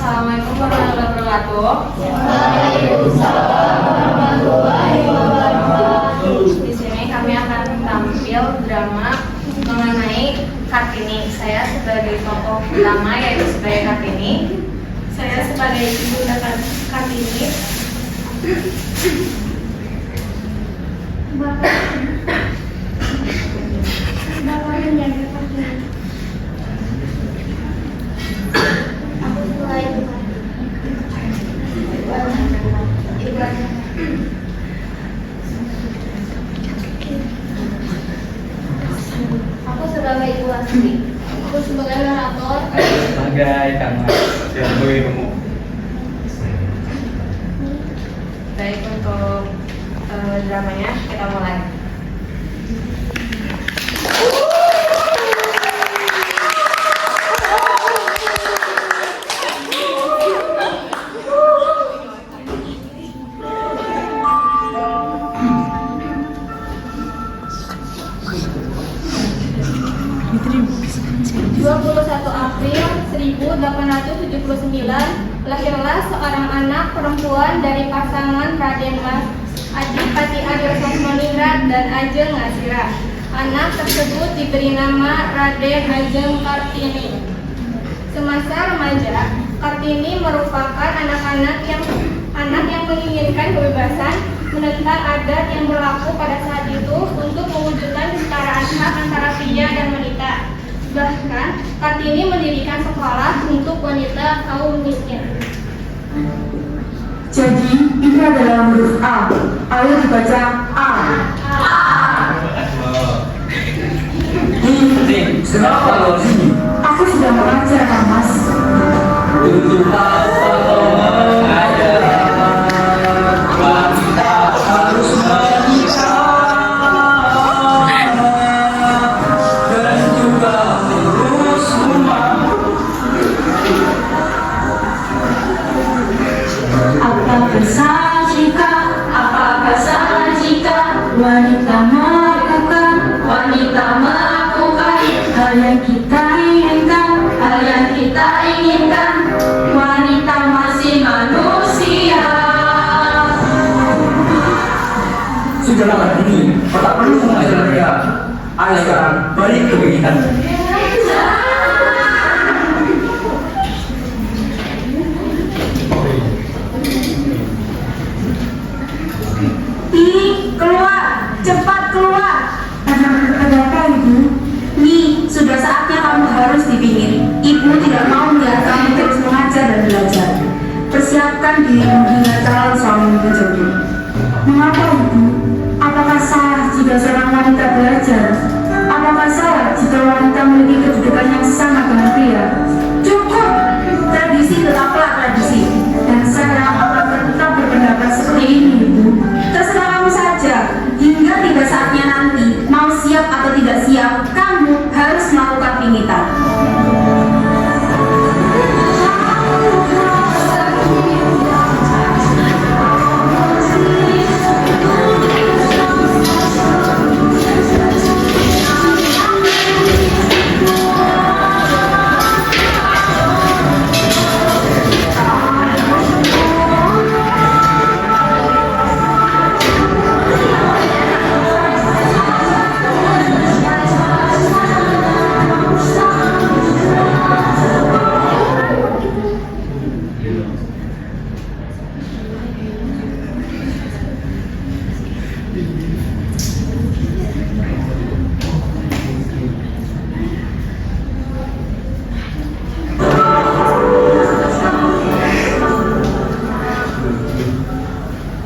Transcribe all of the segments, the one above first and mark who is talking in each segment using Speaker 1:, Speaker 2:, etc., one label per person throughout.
Speaker 1: Assalamualaikum warahmatullahi wabarakatuh.
Speaker 2: Waalaikumsalam warahmatullahi wabarakatuh.
Speaker 1: Di sini kami akan tampil drama mengenai Kartini. Saya sebagai tokoh utama yaitu sebagai Kartini. Saya sebagai ibunda Kartini.
Speaker 2: Bapak menjaga Kartini. Aku suka itu. Aku sebagai ibu asli. Aku sebagai narator.
Speaker 3: Sebagai kamar. Siapa kamu?
Speaker 1: Baik, untuk dramanya kita mulai.
Speaker 2: April 1879 lahirlah seorang anak perempuan dari pasangan Raden Mas Adipati Aryo Sosmoningrat dan Ajeng Ngasira. Anak tersebut diberi nama Raden Ajeng Kartini. Semasa remaja, Kartini merupakan anak yang menginginkan kebebasan, menentang adat yang berlaku pada saat itu untuk mewujudkan kesetaraan hak antara pria dan wanita. Bahkan, Kartini mendirikan sekolah untuk wanita kaum miskin.
Speaker 4: Jadi, ini adalah huruf A. Ayo dibaca A.
Speaker 3: Ini kenapa lo sini?
Speaker 4: Aku sudah mengajar, Kang Mas.
Speaker 3: Untuk apa lo mengajar? Wanita harus menikah dan juga mengurus rumah.
Speaker 4: Apakah salah jika wanita melakukan hal yang kita inginkan, wanita masih manusia.
Speaker 3: Sudahlah Kartini, tak perlu mengajar mereka. Ayo sekarang balik ke kegiatan.
Speaker 4: Keluar, cepat keluar. Ada apa, Ibu? Nih, sudah saatnya kamu harus dipingin. Ibu tidak mau melihat kamu terus mengajar dan belajar. Persiapkan dirimu hingga calon suami berjodoh. Mengapa, Ibu? Apakah salah jika seorang wanita belajar? Apakah salah jika wanita memiliki kedudukan yang sama dengan pria? Cukup! Tradisi tetaplah tradisi. Dan saya akan tetap berpendapat seperti ini, Ibu. Terserah kamu saja. Hingga tiba saatnya nanti, mau siap atau tidak siap, kamu harus melakukan pingitan.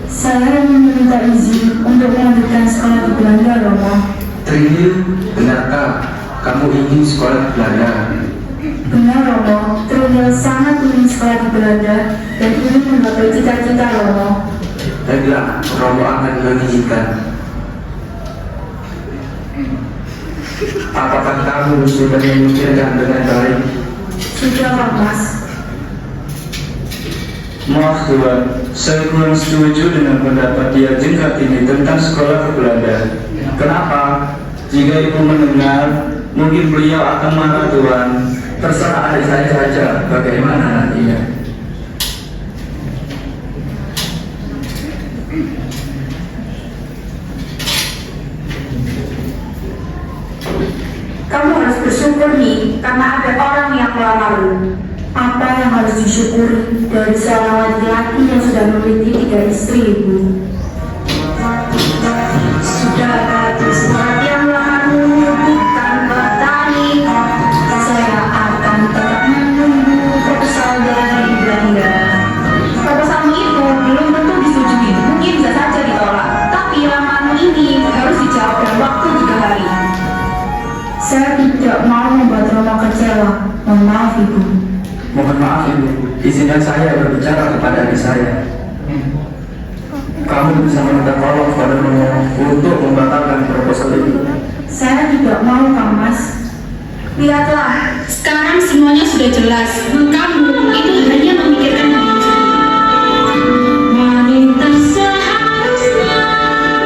Speaker 4: Saya meminta izin untuk melanjutkan sekolah di Belanda, Romo.
Speaker 5: Trinil, benarkah kamu ingin sekolah di Belanda?
Speaker 4: Benar, Romo. Trinil sangat ingin sekolah di Belanda dan ingin menggapai cita-cita, Romo.
Speaker 5: Baiklah, Romo akan mengizinkan. Apakah kamu sudah memikirkan dengan baik?
Speaker 4: Sudah, Kang Mas.
Speaker 3: Maaf Tuan, saya kurang setuju dengan pendapat Dia Ajeng Kartini tentang sekolah ke Belanda. Kenapa? Jika ibu mendengar, mungkin beliau akan marah Tuan.
Speaker 5: Terserah adik saya saja bagaimana nantinya.
Speaker 4: bersyukur nih karena ada orang yang melamar lu. Apa yang harus disyukuri dari seorang laki-laki yang sudah memiliki 3 istri, Ibu? Sudah ada surat yang melarangmu bukan bertani. Saya akan tetap menunggu proposal dari Belanda. Proposalmu itu belum tentu disetujui, mungkin bisa saja ditolak. Tapi lamaranmu ini harus dijawab dalam waktu 3 hari. Saya tidak mau membuat Roma kecewa. Mohon maaf, Ibu.
Speaker 3: Mohon maaf Ibu, izinkan saya berbicara kepada adik saya. Kamu bisa minta tolong kepada Nono untuk membatalkan proposal itu.
Speaker 4: Saya tidak mau, Kang Mas. Lihatlah, sekarang semuanya sudah jelas. Kamu itu hanya memikirkan diri sendiri. Wanita seharusnya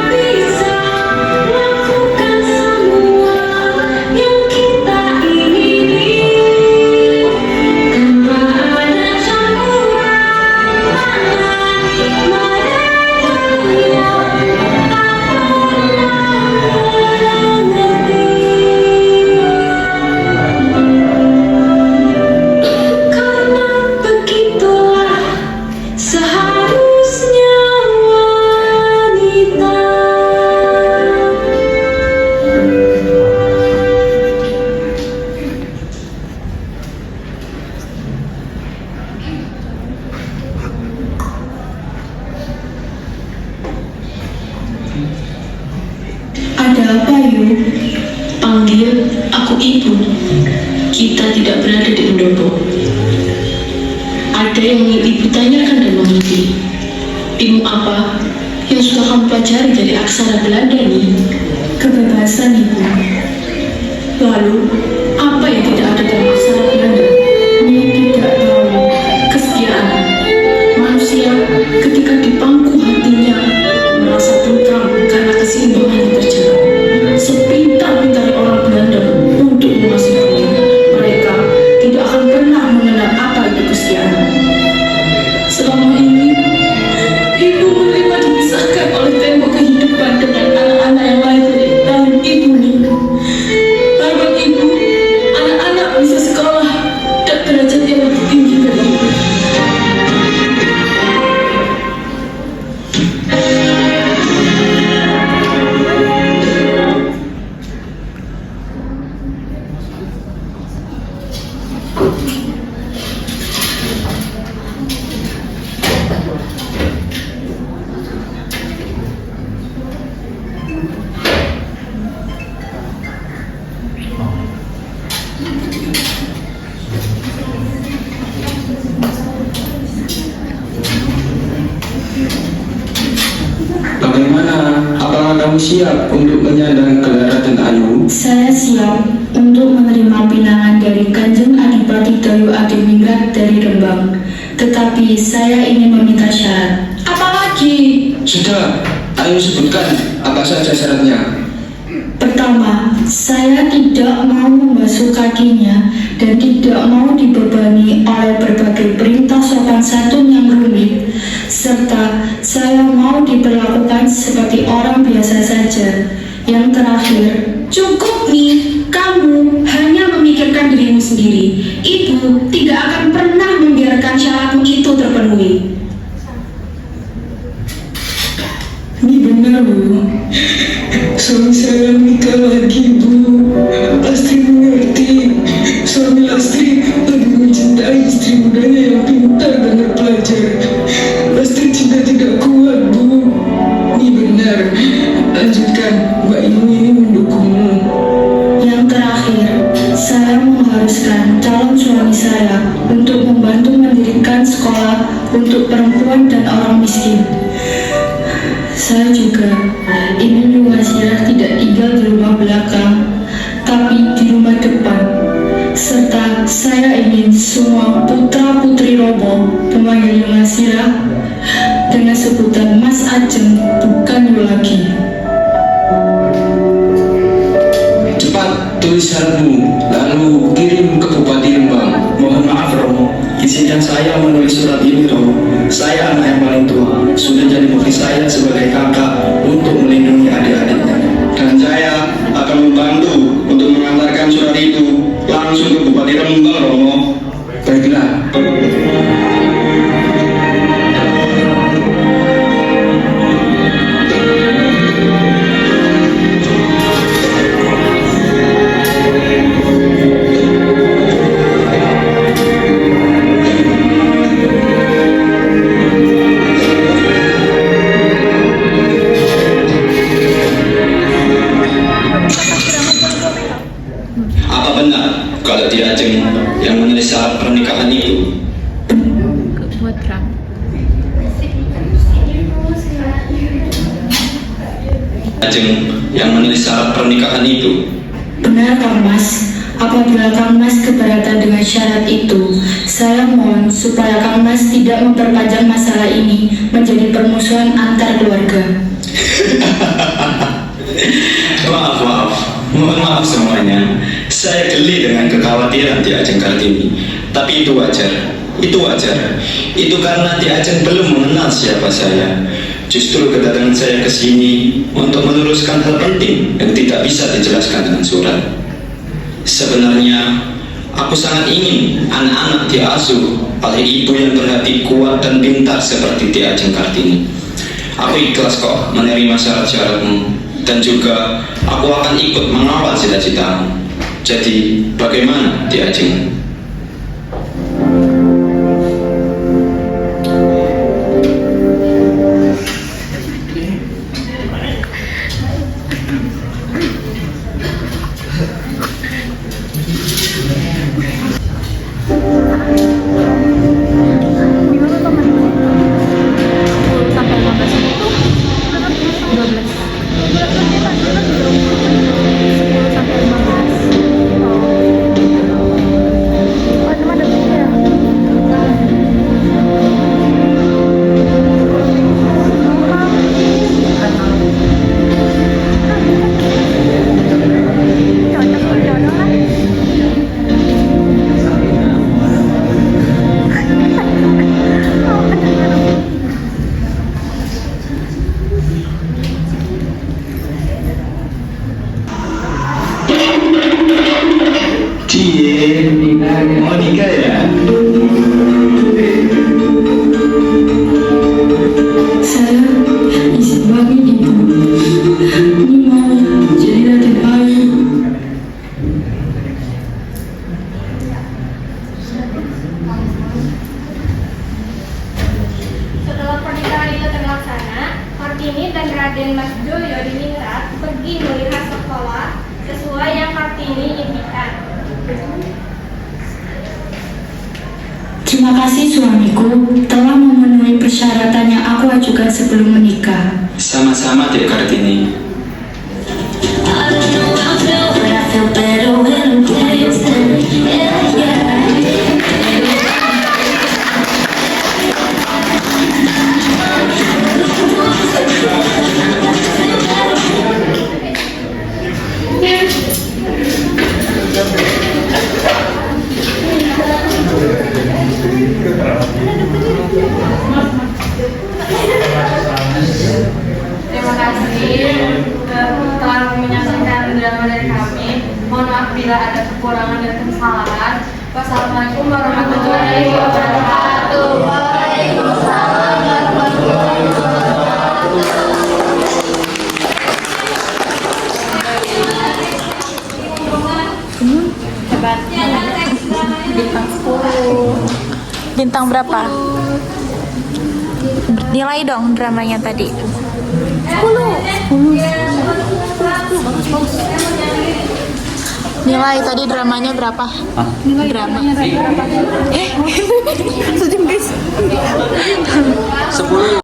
Speaker 4: bisa lakukan semua yang kita ingini. Tanpa ada campuran mereka yang karena begitulah seharusnya wanita.
Speaker 6: Ada apa, Yu? Panggil aku Ibu. Kita tidak berada di pendopo. Ada yang ingin Ibu tanyakan dan mengerti. Ilmu apa yang sudah kamu pelajari dari aksara Belanda ini? Kebebasan, Ibu. Lalu, apa yang tidak ada dalam aksara Belanda? Ini tidak tahu. Kesetiaan. Manusia ketika di pangku hatinya merasa tentram karena keseimbangan yang terjaga. Sepintar-pintar orang Belanda untuk mengasihi mereka tidak akan pernah mengenal apa itu kesetiaan. Selama ini, Ibu menerima dipisahkan oleh tembok kehidupan dengan anak-anak yang lain dari dalam Ibu nih. Harapan Ibu, anak-anak bisa sekolah dan derajat yang lebih tinggi dari Ibu.
Speaker 5: Bagaimana? Apakah kamu siap untuk menyandang gelar Raden Ayu?
Speaker 6: Saya siap untuk menerima pinangan dari Kanjeng Adipati Dayu Adiningrat dari Rembang. Tetapi saya ingin meminta syarat. Apalagi?
Speaker 5: Sudah, ayo sebutkan apa saja syaratnya.
Speaker 6: Pertama, saya tidak mau membasuh kakinya dan tidak mau dibebani oleh berbagai perintah sopan santun yang rumit, serta saya mau diperlakukan seperti orang biasa saja. Yang terakhir, cukup nih, kamu hanya memikirkan dirimu sendiri. Ibu tidak akan pernah membiarkan syaratmu itu terpenuhi. Ini benar, Bu. Suami saya menikah lagi, Bu. Lastri mengerti. Suami Lastri lebih mencintai istri mudanya yang pintar dan terpelajar. Lastri cinta tidak kuat, Bu. Ini benar. Lanjutkan, Mbak ini mendukungmu. Yang terakhir, saya mengharuskan calon suami saya untuk membantu mendirikan sekolah untuk perempuan dan orang miskin. Saya juga ingin Yuhasirah tidak tinggal di rumah belakang, tapi di rumah depan. Serta saya ingin semua putra-putri Robo memanggil Yuhasirah dengan sebutan Mas Ajeng, bukan Yu lagi.
Speaker 5: Cepat tulis syaratmu, lalu kirim ke Bupati Rembang.
Speaker 3: Mohon maaf Romo, izinkan saya menulis surat ini Romo. Saya anak yang paling tua, sudah jadi bukti saya sebagai kakak untuk melindungi adik-adiknya.
Speaker 5: Dan saya akan membantu untuk mengantarkan surat itu dirembang Romo.
Speaker 3: Baiklah.
Speaker 5: Apa benar kalau Ki Ajeng yang menulis syarat pernikahan itu? Ajeng yang menulis syarat pernikahan itu?
Speaker 6: Benar Kang Mas, apabila Kang Mas keberatan dengan syarat itu, saya mohon supaya Kang Mas tidak memperpanjang masalah ini menjadi permusuhan antar keluarga.
Speaker 5: Maaf, mohon maaf semuanya. Saya geli dengan kekhawatiran Ki Ajeng Kartini. Tapi itu wajar. Itu karena Ki Ajeng belum mengenal siapa saya. Justru kedatangan saya ke sini untuk meluruskan hal penting yang tidak bisa dijelaskan dengan surat. Sebenarnya, aku sangat ingin anak-anak diasuh oleh ibu yang berhati kuat dan pintar seperti Ki Ajeng Kartini. Aku ikhlas kok menerima syarat-syaratmu, dan juga aku akan ikut mengawal cita-citamu. Jadi, bagaimana Ki Ajeng? Mau nikah ya?
Speaker 6: Saya izin pamit Ibu. Ini mau jadi Raden Ayu.
Speaker 2: Setelah pernikahan itu terlaksana, Kartini dan Raden Mas Joyo diningrat pergi melihat sekolah sesuai yang Kartini impikan.
Speaker 6: Terima kasih suamiku telah memenuhi persyaratan yang aku ajukan sebelum menikah.
Speaker 5: Sama-sama Dek Kartini.
Speaker 1: Terima kasih telah menyaksikan drama dari kami. Mohon maaf bila ada kekurangan dan kesalahan. Wassalamualaikum warahmatullahi wabarakatuh. Waalaikumsalam warahmatullahi wabarakatuh.
Speaker 7: Hebat. Bintang 10. Bintang berapa? Nilai dong dramanya tadi. 10. Nilai tadi dramanya berapa? Nilai drama. Berapa?
Speaker 8: 10